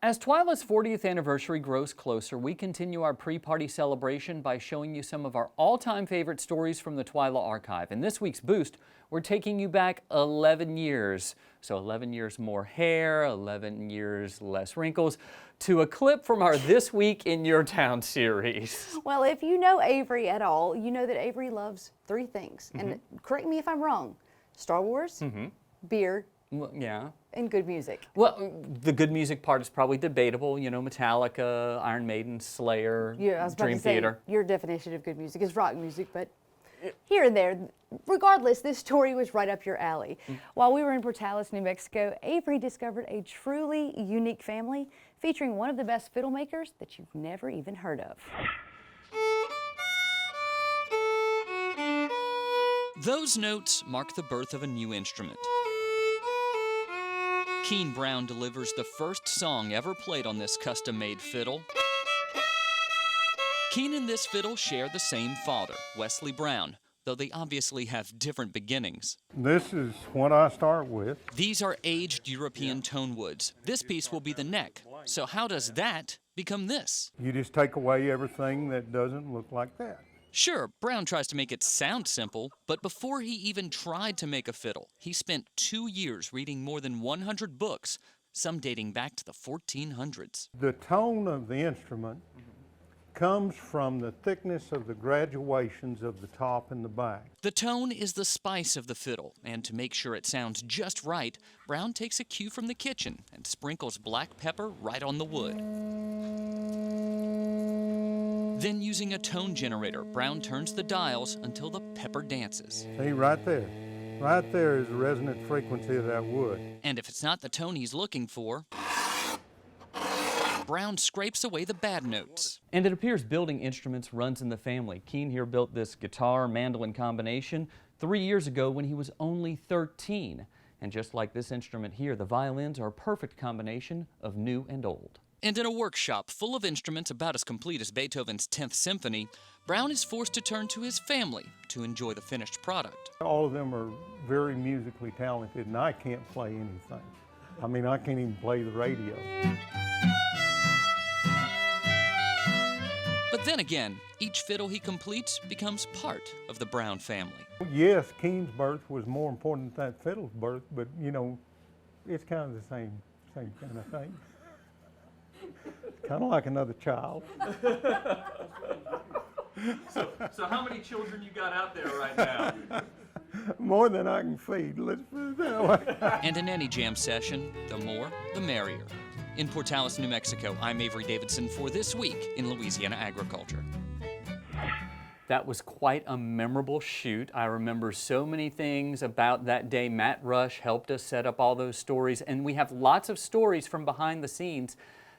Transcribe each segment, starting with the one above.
As TWILA's 40th anniversary grows closer, we continue our pre-party celebration by showing you some of our all-time favorite stories from the TWILA archive. In this week's Boost, we're taking you back 11 years. So 11 years more hair, 11 years less wrinkles, to a clip from our This Week in Your Town series. Well, if you know Avery at all, you know that Avery loves three things. And correct me if I'm wrong, Star Wars, beer, Well, yeah. and good music. Well, the good music part is probably debatable. You know, Metallica, Iron Maiden, Slayer, Yeah, I was about Dream to say, Theater. your definition of good music is rock music, but here and there. Regardless, this story was right up your alley. While we were in Portales, New Mexico, Avery discovered a truly unique family featuring one of the best fiddle makers that you've never even heard of. Those notes mark the birth of a new instrument. Keen Brown delivers the first song ever played on this custom-made fiddle. Keen and this fiddle share the same father, Wesley Brown, though they obviously have different beginnings. This is what I start with. These are aged European tone woods. This piece will be the neck. So how does that become this? You just take away everything that doesn't look like that. Sure, Brown tries to make it sound simple, but before he even tried to make a fiddle, he spent 2 years reading more than 100 books, some dating back to the 1400s. The tone of the instrument comes from the thickness of the graduations of the top and the back. The tone is the spice of the fiddle, and to make sure it sounds just right, Brown takes a cue from the kitchen and sprinkles black pepper right on the wood. Then, using a tone generator, Brown turns the dials until the pepper dances. See, right there. Right there is the resonant frequency of that wood. And if it's not the tone he's looking for, Brown scrapes away the bad notes. And it appears building instruments runs in the family. Keen here built this guitar-mandolin combination 3 years ago when he was only 13. And just like this instrument here, the violins are a perfect combination of new and old. And in a workshop full of instruments about as complete as Beethoven's 10th Symphony, Brown is forced to turn to his family to enjoy the finished product. All of them are very musically talented, and I can't play anything. I mean, I can't even play the radio. But then again, each fiddle he completes becomes part of the Brown family. Yes, Keen's birth was more important than that fiddle's birth, but you know, it's kind of the same kind of thing. Kind of like another child. So how many children you got out there right now? More than I can feed, let's put it that way. And in any jam session, the more, the merrier. In Portales, New Mexico, I'm Avery Davidson for This Week in Louisiana Agriculture. That was quite a memorable shoot. I remember so many things about that day. Matt Rush helped us set up all those stories, and we have lots of stories from behind the scenes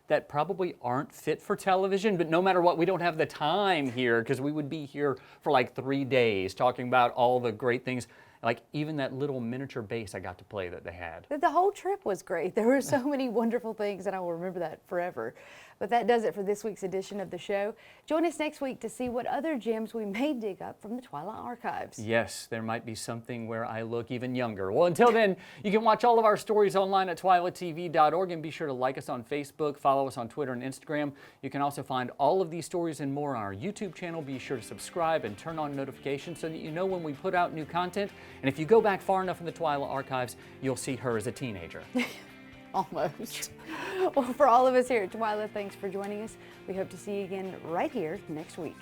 that probably aren't fit for television, but no matter what, we don't have the time here because we would be here for like 3 days talking about all the great things, like even that little miniature bass I got to play that they had. The whole trip was great. There were so many wonderful things, and I will remember that forever. But that does it for this week's edition of the show. Join us next week to see what other gems we may dig up from the TWILA archives. Yes, there might be something where I look even younger. Well, until then, you can watch all of our stories online at twilatv.org, and be sure to like us on Facebook, follow us on Twitter and Instagram. You can also find all of these stories and more on our YouTube channel. Be sure to subscribe and turn on notifications so that you know when we put out new content. And if you go back far enough in the TWILA archives, you'll see her as a teenager. Almost. Well, for all of us here at TWILA, thanks for joining us. We hope to see you again right here next week.